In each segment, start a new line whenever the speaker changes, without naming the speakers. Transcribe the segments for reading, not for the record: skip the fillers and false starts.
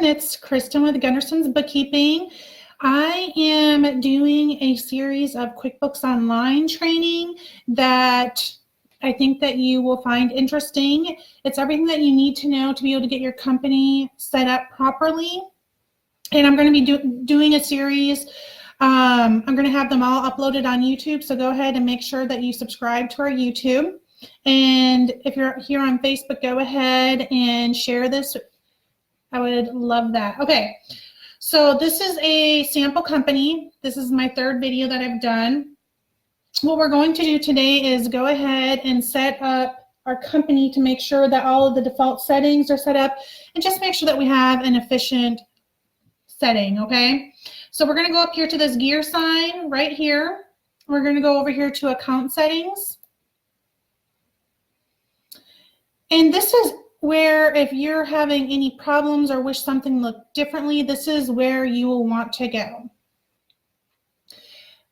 everyone, it's Kristen with Gunderson's Bookkeeping. I am doing a series of QuickBooks Online training that I think that you will find interesting. It's everything that you need to know to be able to get your company set up properly. And I'm going to be doing a series. I'm going to have them all uploaded on YouTube, so go ahead and make sure that you subscribe to our YouTube. And if you're here on Facebook, go ahead and share this. I would love that. Okay, so this is a sample company. This is my third video that I've done. What we're going to do today is go ahead and set up our company to make sure that all of the default settings are set up and just make sure that we have an efficient setting, okay? So we're going to go up here to this gear sign right here. We're going to go over here to account settings. And this is where if you're having any problems or wish something looked differently, this is where you will want to go.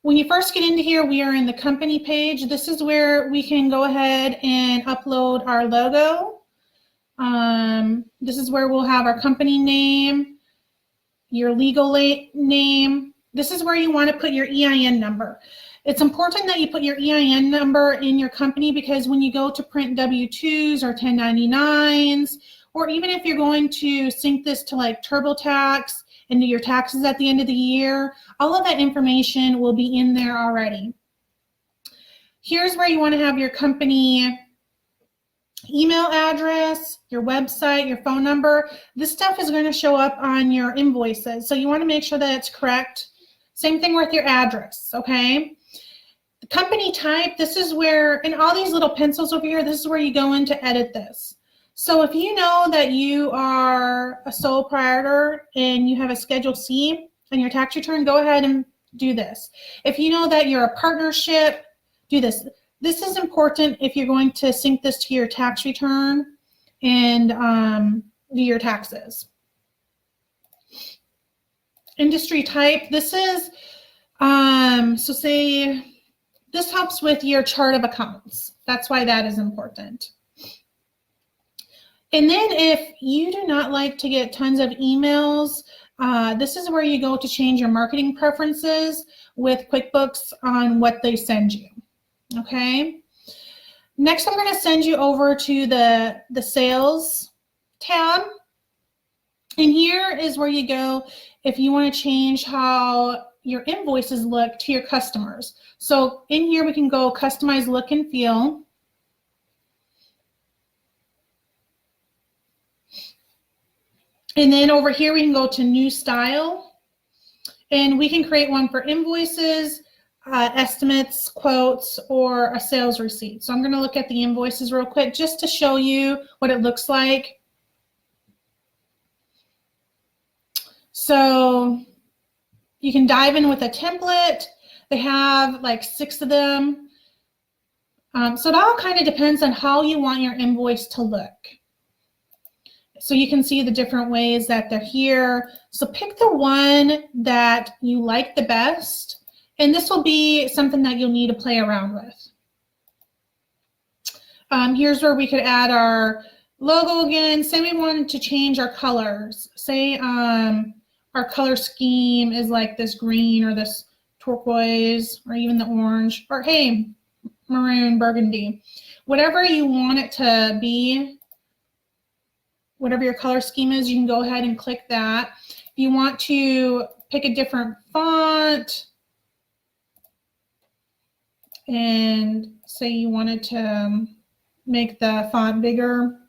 When you first get into here, we are in the company page. This is where we can go ahead and upload our logo. This is where we'll have our company name, your legal name. This is where you want to put your EIN number. It's important that you put your EIN number in your company because when you go to print W-2s or 1099s, or even if you're going to sync this to like TurboTax and do your taxes at the end of the year, all of that information will be in there already. Here's where you want to have your company email address, your website, your phone number. This stuff is going to show up on your invoices, so you want to make sure that it's correct. Same thing with your address, okay? The company type, this is where, and all these little pencils over here, this is where you go in to edit this. So if you know that you are a sole proprietor and you have a Schedule C on your tax return, go ahead and do this. If you know that you're a partnership, do this. This is important if you're going to sync this to your tax return and do your taxes. Industry type, this is, so say, this helps with your chart of accounts. That's why that is important. And then if you do not like to get tons of emails, this is where you go to change your marketing preferences with QuickBooks on what they send you, okay? Next, I'm going to send you over to the sales tab. And here is where you go if you want to change how your invoices look to your customers. So in here we can go customize look and feel. And then over here we can go to new style. And we can create one for invoices, estimates, quotes, or a sales receipt. So I'm going to look at the invoices real quick just to show you what it looks like. So you can dive in with a template. They have like 6 of them. So it all kind of depends on how you want your invoice to look. So you can see the different ways that they're here. So pick the one that you like the best. And this will be something that you'll need to play around with. Here's where we could add our logo again. Say we wanted to change our colors. Say our color scheme is like this green or this turquoise or even the orange, or hey, maroon, burgundy. Whatever you want it to be, whatever your color scheme is, you can go ahead and click that. If you want to pick a different font, and say you wanted to make the font bigger,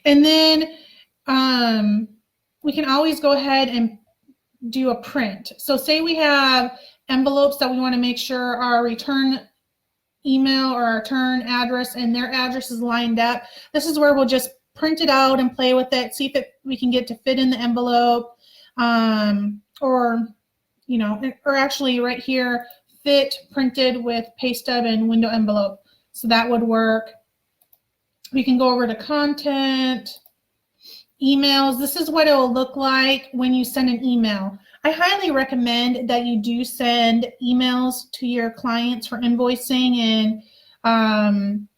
and then we can always go ahead and do a print. So say we have envelopes that we want to make sure our return email or our return address and their address is lined up. This is where we'll just print it out and play with it, see if we can get to fit in the envelope, or actually right here, fit printed with pay stub and window envelope. So that would work. We can go over to content, emails. This is what it will look like when you send an email. I highly recommend that you do send emails to your clients for invoicing and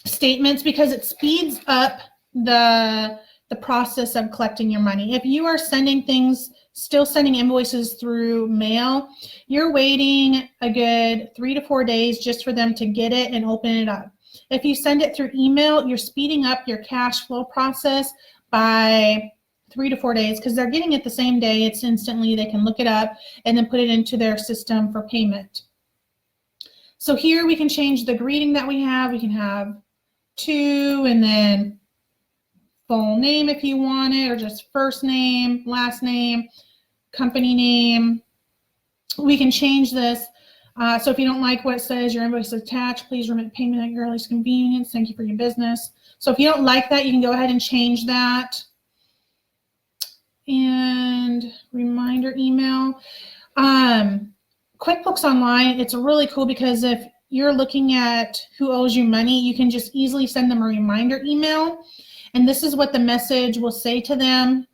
statements because it speeds up the the process of collecting your money. If you are sending things, still sending invoices through mail, you're waiting a good 3 to 4 days just for them to get it and open it up. If you send it through email, you're speeding up your cash flow process by 3 to 4 days because they're getting it the same day. It's instantly, they can look it up and then put it into their system for payment. So here we can change the greeting that we have. We can have to and then full name if you want it, or just first name, last name, company name. We can change this. So if you don't like what it says, your invoice is attached, please remit payment at your earliest convenience. Thank you for your business. So if you don't like that, you can go ahead and change that. And reminder email. QuickBooks Online, it's really cool because if you're looking at who owes you money, you can just easily send them a reminder email. And this is what the message will say to them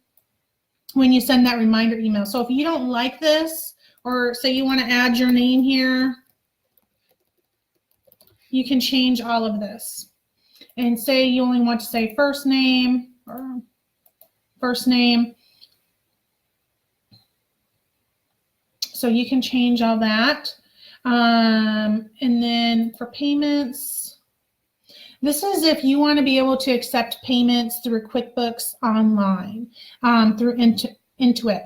when you send that reminder email. So if you don't like this, or say you want to add your name here, you can change all of this. And say you only want to say first name or first name. So you can change all that. And then for payments, this is if you want to be able to accept payments through QuickBooks Online, through Intuit.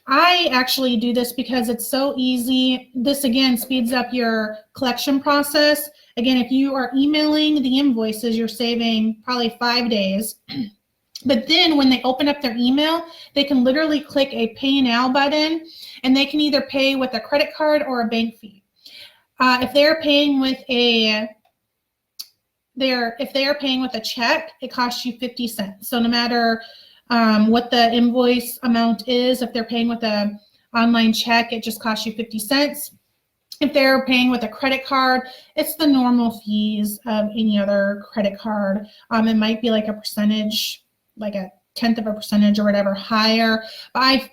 I actually do this because it's so easy. This again speeds up your collection process. Again, if you are emailing the invoices, you're saving probably 5 days. But then when they open up their email, they can literally click a pay now button and they can either pay with a credit card or a bank fee. If they're paying with a check, it costs you 50 cents. So no matter what the invoice amount is, if they're paying with an online check, it just costs you 50 cents. If they're paying with a credit card, it's the normal fees of any other credit card. It might be like a percentage, like a 1/10 of a percentage or whatever higher, but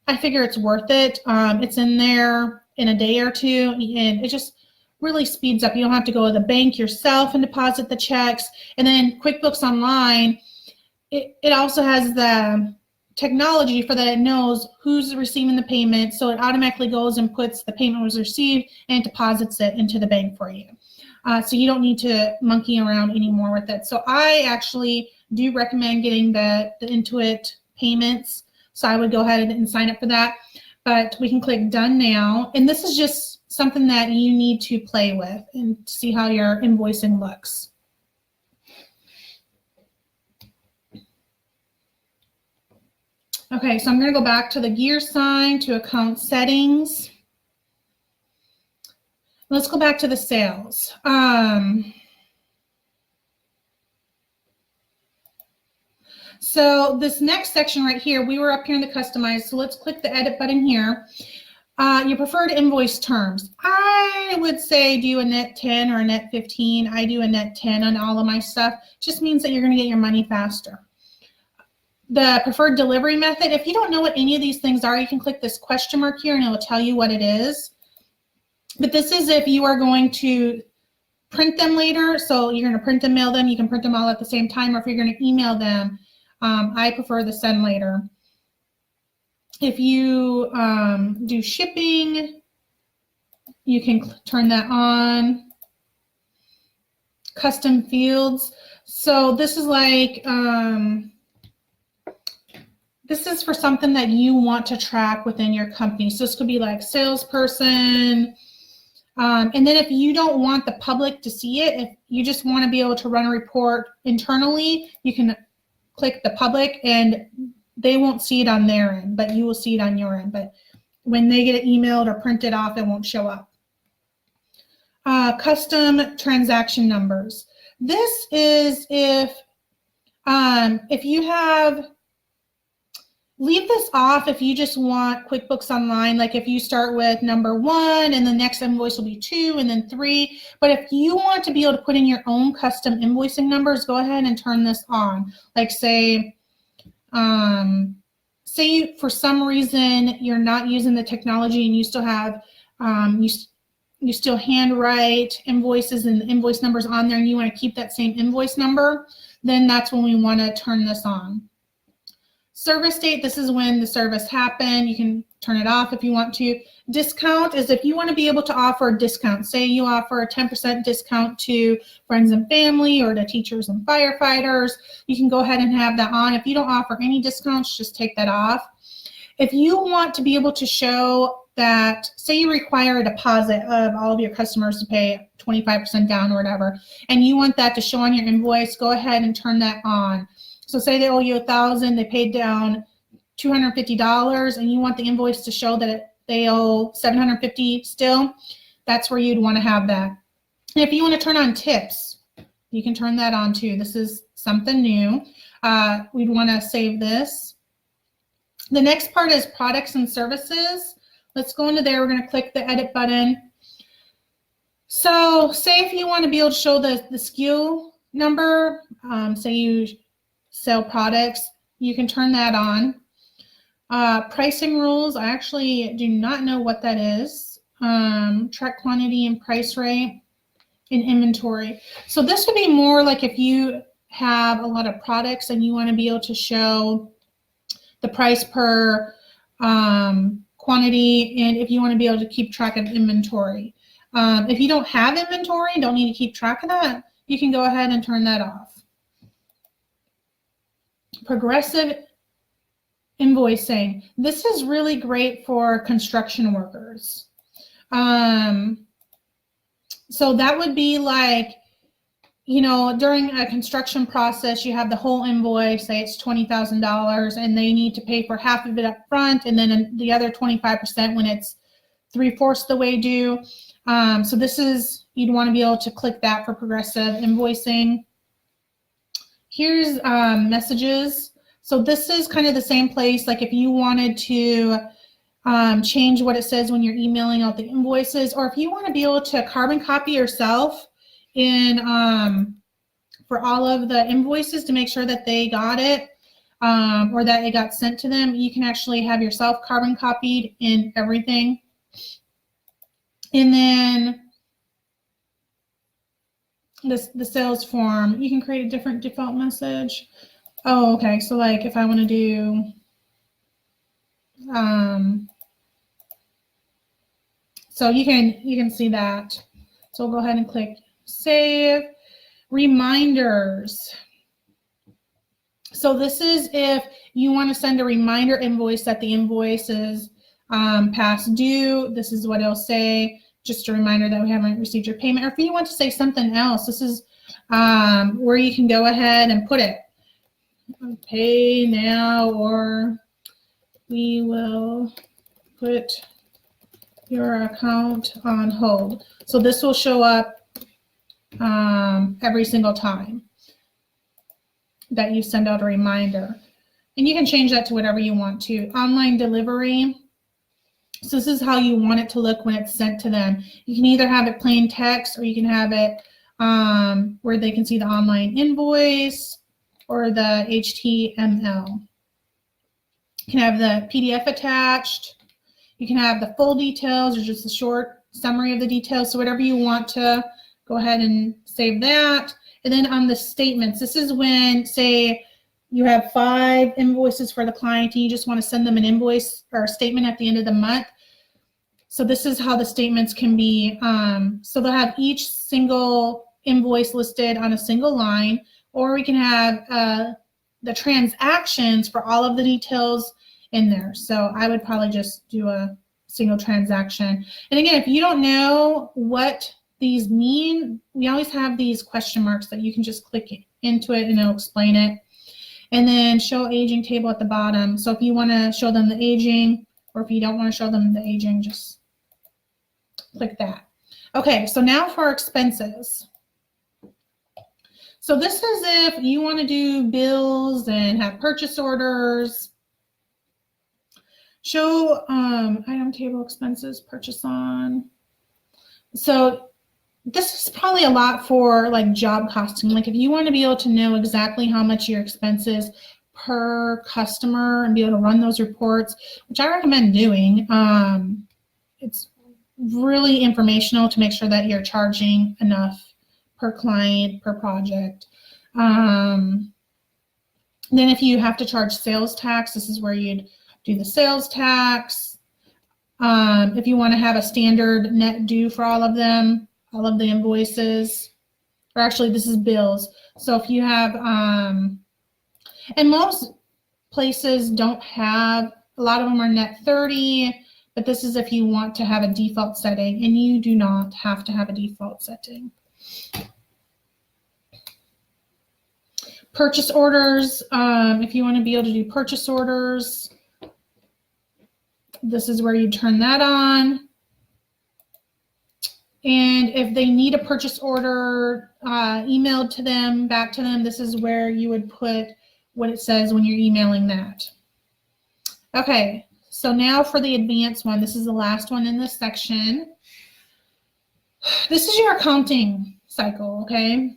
I figure it's worth it. It's in there in a day or two, and it just really speeds up. You don't have to go to the bank yourself and deposit the checks. And then QuickBooks Online, it also has the technology for that. It knows who's receiving the payment, so it automatically goes and puts the payment was received and deposits it into the bank for you. So you don't need to monkey around anymore with it. So I actually do recommend getting the Intuit payments. So I would go ahead and sign up for that. But we can click done now. And this is just something that you need to play with and see how your invoicing looks. Okay, so I'm going to go back to the gear sign to account settings. Let's go back to the sales. So this next section right here, we were up here in the customize. So let's click the edit button here. Your preferred invoice terms. I would say do a net 10 or a net 15. I do a net 10 on all of my stuff. Just means that you're going to get your money faster. The preferred delivery method, if you don't know what any of these things are, you can click this question mark here and it will tell you what it is. But this is if you are going to print them later. So you're going to print them, mail them. You can print them all at the same time, or if you're going to email them, I prefer the send later. If you do shipping, you can turn that on. Custom fields. So this is like, this is for something that you want to track within your company. So this could be like salesperson. And then if you don't want the public to see it, if you just want to be able to run a report internally, you can click the public and they won't see it on their end, but you will see it on your end. But when they get it emailed or printed off, it won't show up. Custom transaction numbers. This is if you have, leave this off if you just want QuickBooks Online, like if you start with number 1 and the next invoice will be 2 and then 3. But if you want to be able to put in your own custom invoicing numbers, go ahead and turn this on. Like say you, for some reason you're not using the technology and you still have, you still handwrite invoices and the invoice numbers on there and you want to keep that same invoice number, then that's when we want to turn this on. Service date, this is when the service happened. You can turn it off if you want to. Discount is if you want to be able to offer a discount. Say you offer a 10% discount to friends and family or to teachers and firefighters. You can go ahead and have that on. If you don't offer any discounts, just take that off. If you want to be able to show that, say you require a deposit of all of your customers to pay 25% down or whatever, and you want that to show on your invoice, go ahead and turn that on. So say they owe you $1,000, they paid down $250, and you want the invoice to show that they owe $750 still, that's where you'd want to have that. And if you want to turn on tips, you can turn that on too. This is something new. We'd want to save this. The next part is products and services. Let's go into there. We're going to click the edit button. So say if you want to be able to show the SKU number, say you sell products, you can turn that on. Pricing rules, I actually do not know what that is. Track quantity and price rate and inventory. So this would be more like if you have a lot of products and you want to be able to show the price per quantity, and if you want to be able to keep track of inventory. If you don't have inventory, don't need to keep track of that, you can go ahead and turn that off. Progressive invoicing. This is really great for construction workers. So that would be like, you know, during a construction process, you have the whole invoice, say it's $20,000, and they need to pay for half of it up front, and then the other 25% when it's 3/4 the way due. So this is, you'd want to be able to click that for progressive invoicing. Here's messages. So this is kind of the same place, like if you wanted to change what it says when you're emailing out the invoices, or if you want to be able to carbon copy yourself in for all of the invoices to make sure that they got it or that it got sent to them, you can actually have yourself carbon copied in everything. And then the sales form, you can create a different default message. Oh, okay. So like if I want to do so you can see that. So we'll go ahead and click save. Reminders. So this is if you want to send a reminder invoice that the invoice is past due. This is what it'll say. Just a reminder that we haven't received your payment. Or if you want to say something else, this is where you can go ahead and put it. Pay now, or we will put your account on hold. So this will show up every single time that you send out a reminder. And you can change that to whatever you want to. Online delivery. So this is how you want it to look when it's sent to them. You can either have it plain text, or you can have it where they can see the online invoice or the HTML. You can have the PDF attached. You can have the full details or just a short summary of the details. So whatever you want to, go ahead and save that. And then on the statements, this is when, say, you have 5 invoices for the client and you just want to send them an invoice or a statement at the end of the month. So this is how the statements can be. So they'll have each single invoice listed on a single line, or we can have the transactions for all of the details in there. So I would probably just do a single transaction. And again, if you don't know what these mean, we always have these question marks that you can just click into it and it'll explain it. And then show aging table at the bottom. So if you want to show them the aging, or if you don't want to show them the aging, just click that. Okay, so now for expenses. So this is if you want to do bills and have purchase orders. Show item table expenses, purchase on. So this is probably a lot for like job costing. Like if you want to be able to know exactly how much your expenses per customer and be able to run those reports, which I recommend doing. It's really informational to make sure that you're charging enough per client, per project. Then if you have to charge sales tax, this is where you'd do the sales tax. If you want to have a standard net due for all of them, all of the invoices, or actually this is bills. So if you have, and most places don't have, a lot of them are net 30, but this is if you want to have a default setting, and you do not have to have a default setting. Purchase orders, if you want to be able to do purchase orders, this is where you turn that on. And if they need a purchase order emailed to them, back to them, this is where you would put what it says when you're emailing that. Okay, so now for the advanced one, this is the last one in this section. This is your accounting cycle, okay?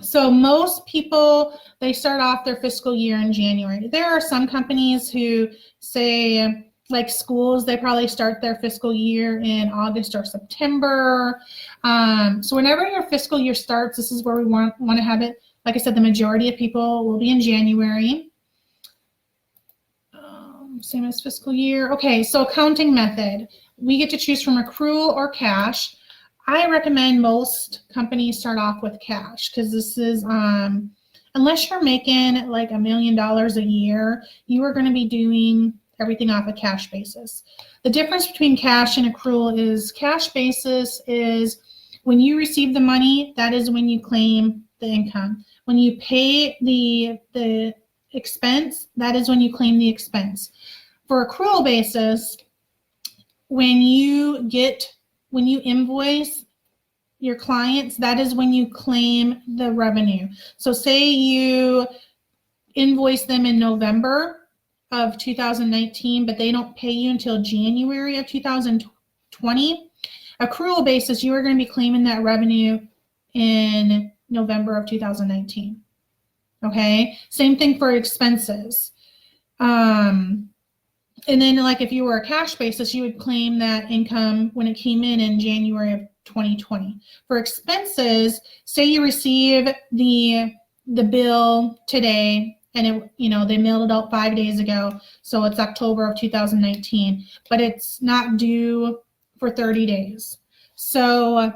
So most people, they start off their fiscal year in January. There are some companies who say, like schools, they probably start their fiscal year in August or September. So whenever your fiscal year starts, this is where we want to have it. Like I said, the majority of people will be in January. Same as fiscal year. Okay, so accounting method. We get to choose from accrual or cash. I recommend most companies start off with cash because this is, unless you're making like $1 million a year, you are going to be doing everything off a cash basis. The difference between cash and accrual is cash basis is when you receive the money, that is when you claim the income. When you pay the expense, that is when you claim the expense. For accrual basis, when you invoice your clients, that is when you claim the revenue. So say you invoice them in November of 2019, but they don't pay you until January of 2020. Accrual basis, you are going to be claiming that revenue in November of 2019. Okay, same thing for expenses. And then like if you were a cash basis, you would claim that income when it came in January of 2020. For expenses, say you receive the bill today and it, they mailed it out 5 days ago, so it's October of 2019, but it's not due for 30 days. So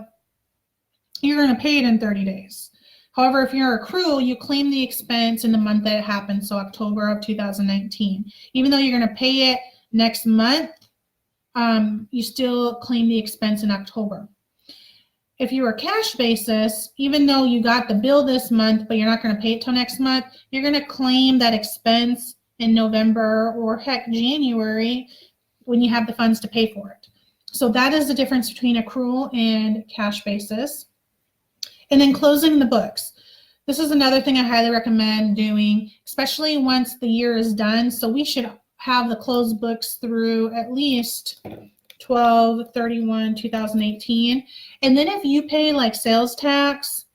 you're going to pay it in 30 days. However, if you're accrual, you claim the expense in the month that it happened, so October of 2019. Even though you're going to pay it next month, you still claim the expense in October. If you were cash basis, even though you got the bill this month, but you're not going to pay it till next month, you're going to claim that expense in November or heck, January when you have the funds to pay for it. So that is the difference between accrual and cash basis. And then closing the books. This is another thing I highly recommend doing, especially once the year is done. So we should have the closed books through at least 12/31/2018. And then if you pay like sales tax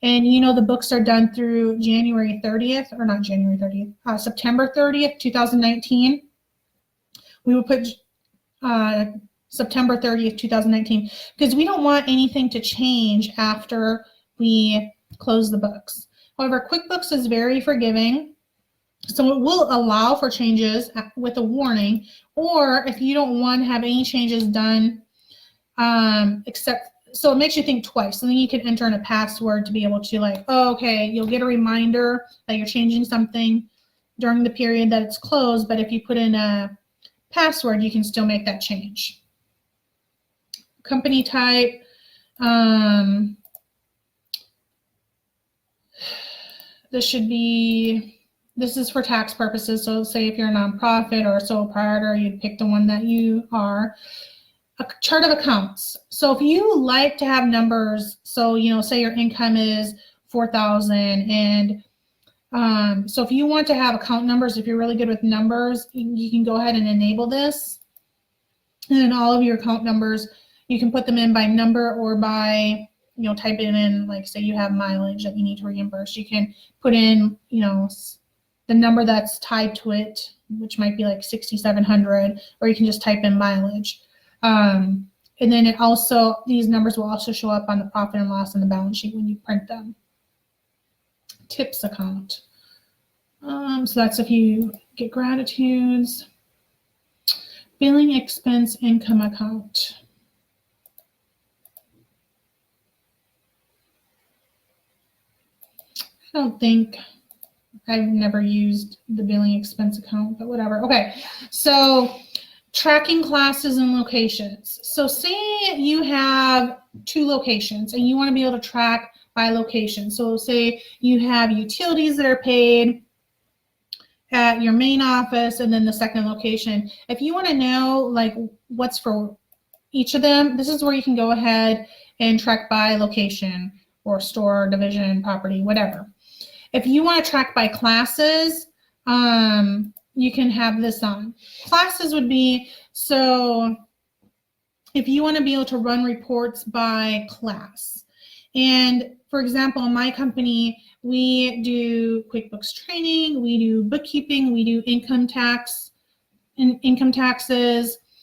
and the books are done through January 30th, or not January 30th, September 30th, 2019, we will put September 30th, 2019, because we don't want anything to change after we close the books. However, QuickBooks is very forgiving, so it will allow for changes with a warning, or if you don't want to have any changes done, so it makes you think twice, and then you can enter in a password to be able to okay, you'll get a reminder that you're changing something during the period that it's closed, but if you put in a password, you can still make that change. Company type, this is for tax purposes. So say if you're a nonprofit or a sole proprietor, you'd pick the one that you are. A chart of accounts. So if you like to have numbers, so say your income is $4,000, and so if you want to have account numbers, if you're really good with numbers, you can go ahead and enable this. And then all of your account numbers, you can put them in by number or by type it in, like say you have mileage that you need to reimburse. You can put in, the number that's tied to it, which might be like 6,700, or you can just type in mileage. And then these numbers will also show up on the profit and loss and the balance sheet when you print them. Tips account. So that's if you get gratitudes. Billing expense income account. I don't think I've never used the billing expense account, but whatever. Okay, so tracking classes and locations. So say you have 2 locations and you want to be able to track by location. So say you have utilities that are paid at your main office and then the second location. If you want to know like what's for each of them, this is where you can go ahead and track by location or store, division, property, whatever. If you want to track by classes, you can have this on. Classes would be, so if you want to be able to run reports by class. And for example, in my company, we do QuickBooks training, we do bookkeeping, we do income taxes.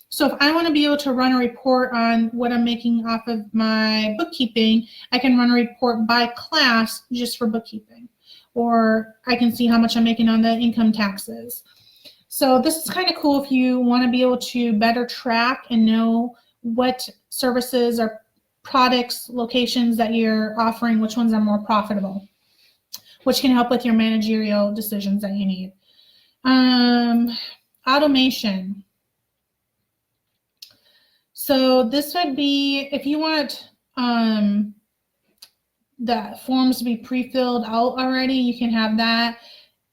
So if I want to be able to run a report on what I'm making off of my bookkeeping, I can run a report by class just for bookkeeping. Or I can see how much I'm making on the income taxes. So this is kind of cool if you want to be able to better track and know what services or products, locations that you're offering, which ones are more profitable, which can help with your managerial decisions that you need. Automation. So this would be if you want the forms to be pre-filled out already, you can have that.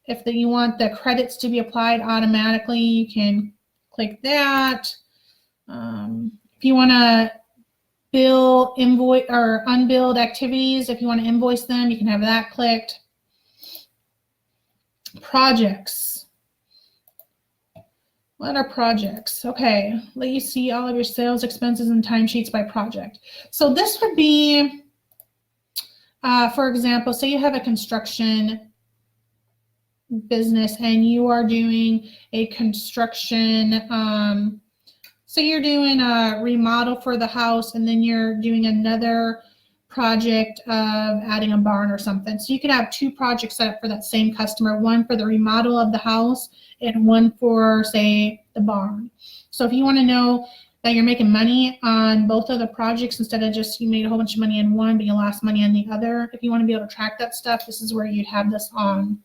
If you want the credits to be applied automatically, you can click that. If you want to bill, invoice, or unbilled activities, if you want to invoice them, you can have that clicked. Projects. What are projects? Okay, let you see all of your sales, expenses, and timesheets by project. So this would be, for example, say you have a construction business and you are doing a construction, so you're doing a remodel for the house and then you're doing another project of adding a barn or something. So you could have 2 projects set up for that same customer, one for the remodel of the house and one for, say, the barn. So if you want to know that you're making money on both of the projects instead of just you made a whole bunch of money in one but you lost money on the other, if you want to be able to track that stuff, this is where you'd have this on.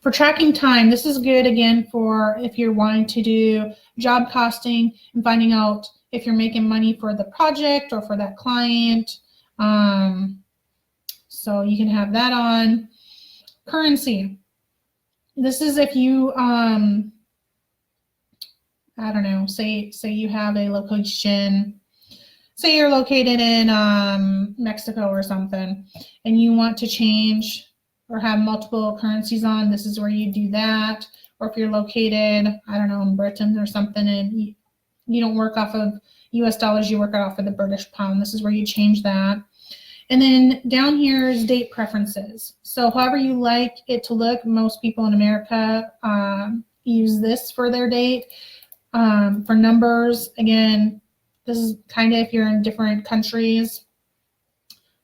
For tracking time, this is good again for if you're wanting to do job costing and finding out if you're making money for the project or for that client. So you can have that on. Currency. This is if you, I don't know, say you have a location, say you're located in Mexico or something, and you want to change or have multiple currencies on, this is where you do that. Or if you're located, I don't know, in Britain or something, and you don't work off of US dollars, you work off of the British pound, this is where you change that. And then down here is date preferences. So however you like it to look, most people in America use this for their date. For numbers, again, this is kind of if you're in different countries.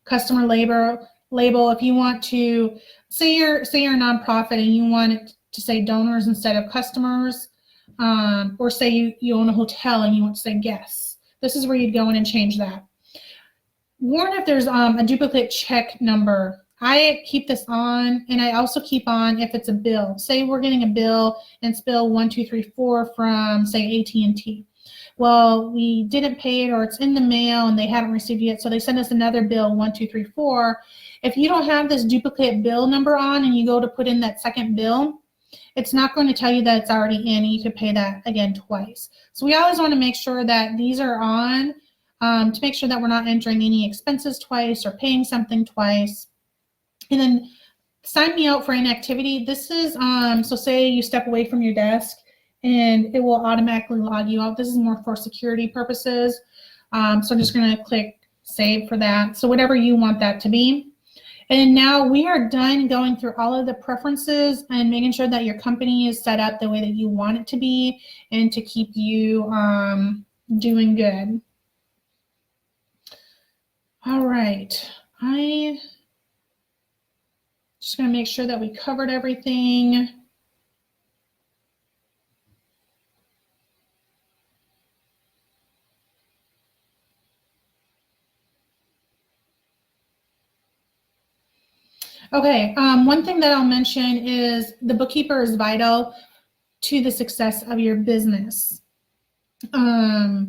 Customer label, if you want to, say you're a nonprofit and you want it to say donors instead of customers, or say you own a hotel and you want to say guests. This is where you'd go in and change that. Warn if there's a duplicate check number. I keep this on, and I also keep on if it's a bill. Say we're getting a bill and it's bill 1234 from, say, AT&T. Well, we didn't pay it or it's in the mail and they haven't received it yet, so they send us another bill 1234. If you don't have this duplicate bill number on and you go to put in that second bill, it's not going to tell you that it's already in, and you could pay that again twice. So we always want to make sure that these are on to make sure that we're not entering any expenses twice or paying something twice. And then sign me out for inactivity. This is, so say you step away from your desk and it will automatically log you out. This is more for security purposes. So I'm just going to click save for that. So whatever you want that to be. And now we are done going through all of the preferences and making sure that your company is set up the way that you want it to be and to keep you doing good. All right, I Just going to make sure that we covered everything. Okay, one thing that I'll mention is the bookkeeper is vital to the success of your business. A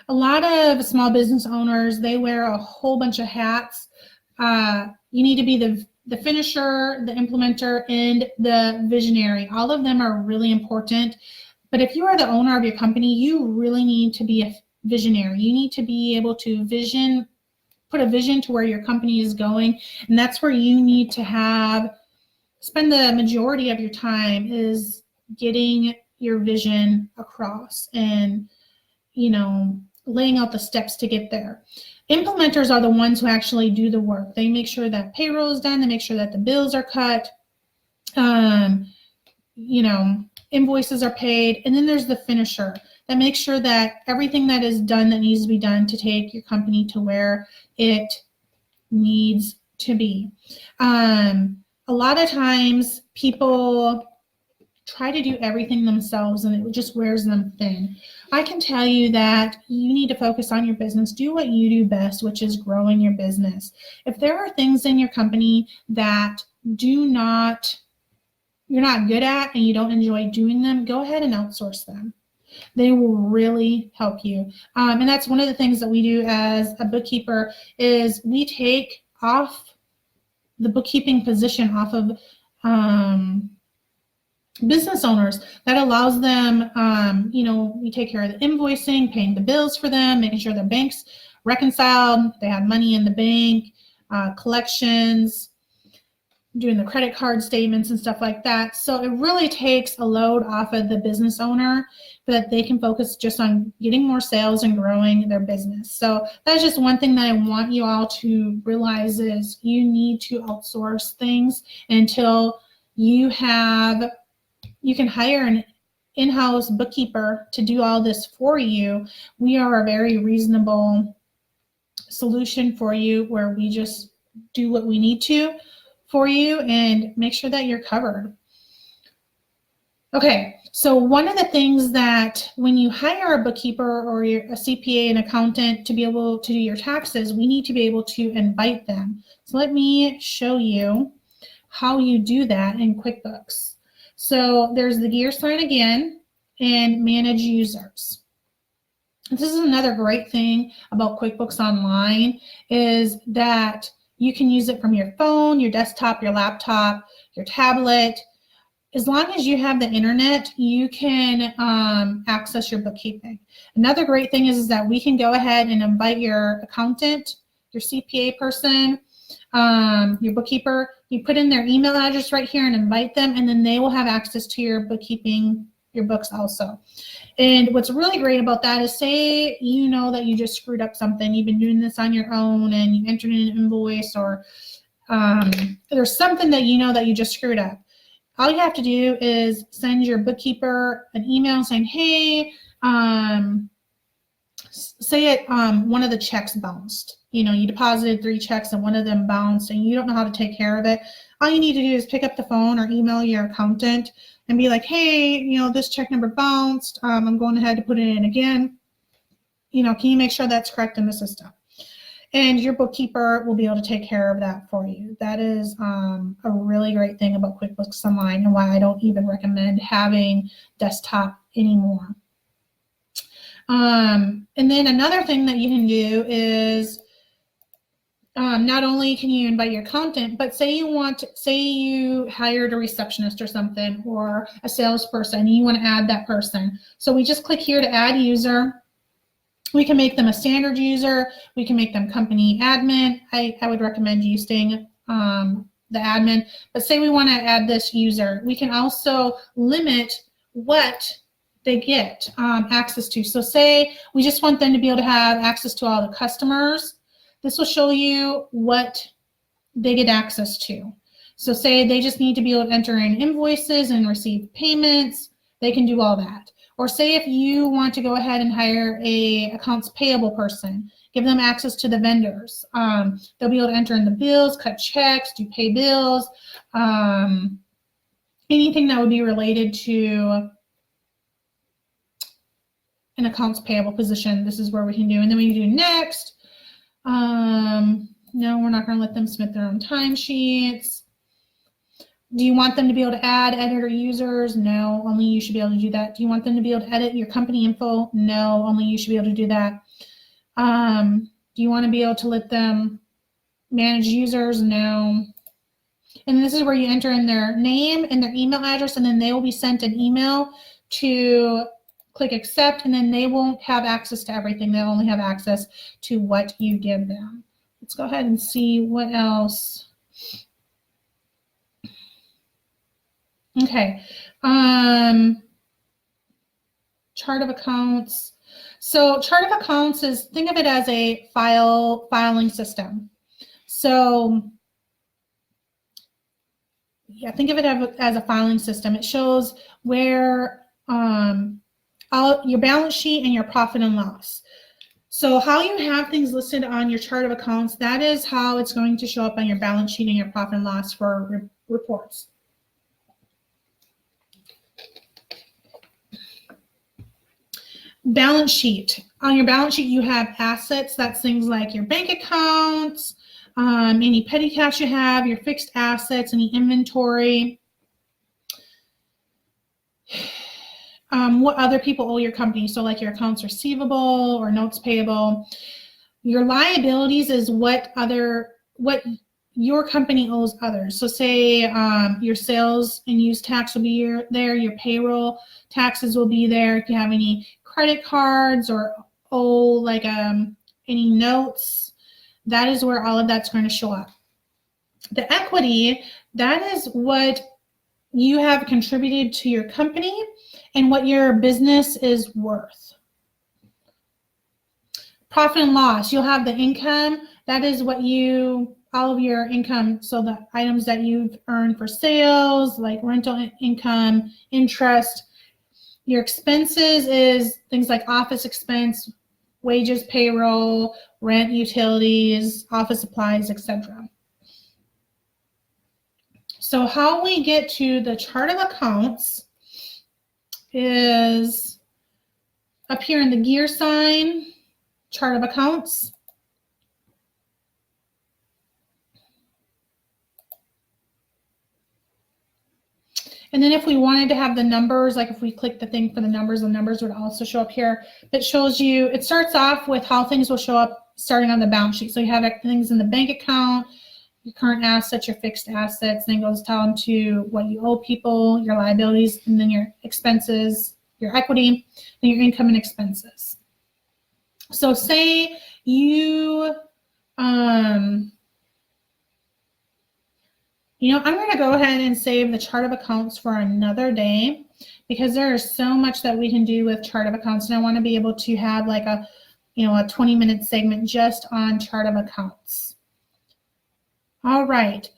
lot of small business owners, they wear a whole bunch of hats. You need to be the finisher, the implementer, and the visionary. All of them are really important. But if you are the owner of your company, you really need to be a visionary. You need to be able to put a vision to where your company is going. And that's where you need to spend the majority of your time is getting your vision across and, laying out the steps to get there. Implementers are the ones who actually do the work. They make sure that payroll is done. They make sure that the bills are cut. Invoices are paid. And then there's the finisher that makes sure that everything that is done that needs to be done to take your company to where it needs to be. A lot of times people try to do everything themselves and it just wears them thin. I can tell you that you need to focus on your business. Do what you do best, which is growing your business. If there are things in your company that you're not good at and you don't enjoy doing them, go ahead and outsource them. They will really help you. And that's one of the things that we do as a bookkeeper is we take off the bookkeeping position off of business owners. That allows them, we take care of the invoicing, paying the bills for them, making sure their bank's reconciled, they have money in the bank, collections, doing the credit card statements and stuff like that. So it really takes a load off of the business owner so that they can focus just on getting more sales and growing their business. So that's just one thing that I want you all to realize is you need to outsource things until you can hire an in-house bookkeeper to do all this for you. We are a very reasonable solution for you where we just do what we need to for you and make sure that you're covered. Okay, so one of the things that when you hire a bookkeeper or a CPA, an accountant to be able to do your taxes, we need to be able to invite them. So let me show you how you do that in QuickBooks. So there's the gear sign again and manage users. This is another great thing about QuickBooks Online is that you can use it from your phone, your desktop, your laptop, your tablet. As long as you have the internet, you can access your bookkeeping. Another great thing is that we can go ahead and invite your accountant, your CPA person, your bookkeeper. You put in their email address right here and invite them, and then they will have access to your bookkeeping, your books also. And what's really great about that is say you know that you just screwed up something, you've been doing this on your own and you entered in an invoice or there's something that you know that you just screwed up. All you have to do is send your bookkeeper an email saying, hey, say one of the checks bounced. You deposited 3 checks and one of them bounced and you don't know how to take care of it. All you need to do is pick up the phone or email your accountant and be like, hey, this check number bounced. I'm going ahead to put it in again. Can you make sure that's correct in the system? And your bookkeeper will be able to take care of that for you. That is a really great thing about QuickBooks Online and why I don't even recommend having desktop anymore. And then another thing that you can do is not only can you invite your accountant, but say you hired a receptionist or something or a salesperson and you want to add that person. So we just click here to add user. We can make them a standard user. We can make them company admin. I would recommend you staying the admin. But say we want to add this user. We can also limit what they get access to. So say we just want them to be able to have access to all the customers. This will show you what they get access to. So say they just need to be able to enter in invoices and receive payments. They can do all that. Or say if you want to go ahead and hire a accounts payable person, give them access to the vendors. They'll be able to enter in the bills, cut checks, do pay bills, anything that would be related to an accounts payable position. This is where we can do. And then we do next. No, we're not going to let them submit their own timesheets. Do you want them to be able to add editor users? No, only you should be able to do that. Do you want them to be able to edit your company info? No, only you should be able to do that. Do you want to be able to let them manage users? No. And this is where you enter in their name and their email address, and then they will be sent an email to click accept, and then they won't have access to everything. They'll only have access to what you give them. Let's go ahead and see what else. Okay. Chart of accounts. So chart of accounts is, think of it as a filing system. So yeah, think of it as a filing system. It shows where all your balance sheet and your profit and loss. So how you have things listed on your chart of accounts, that is how it's going to show up on your balance sheet and your profit and loss for reports. Balance sheet. On your balance sheet, you have assets. That's things like your bank accounts, any petty cash you have, your fixed assets, any inventory, what other people owe your company. So like your accounts receivable or notes payable. Your liabilities is what your company owes others. So say your sales and use tax will be there, your payroll taxes will be there. If you have any credit cards or like any notes, that is where all of that's going to show up. The equity, that is what you have contributed to your company and what your business is worth. Profit and loss, you'll have the income. That is what all of your income, so the items that you've earned for sales, like rental income, interest. Your expenses is things like office expense, wages, payroll, rent, utilities, office supplies, etc. So how we get to the chart of accounts is up here in the gear sign, chart of accounts. And then if we wanted to have the numbers, like if we click the thing for the numbers would also show up here. It shows you, it starts off with how things will show up starting on the balance sheet. So you have things in the bank account, your current assets, your fixed assets, then goes down to what you owe people, your liabilities, and then your expenses, your equity, and your income and expenses. So say you, I'm going to go ahead and save the chart of accounts for another day because there is so much that we can do with chart of accounts, and I want to be able to have like a 20-minute segment just on chart of accounts. All right.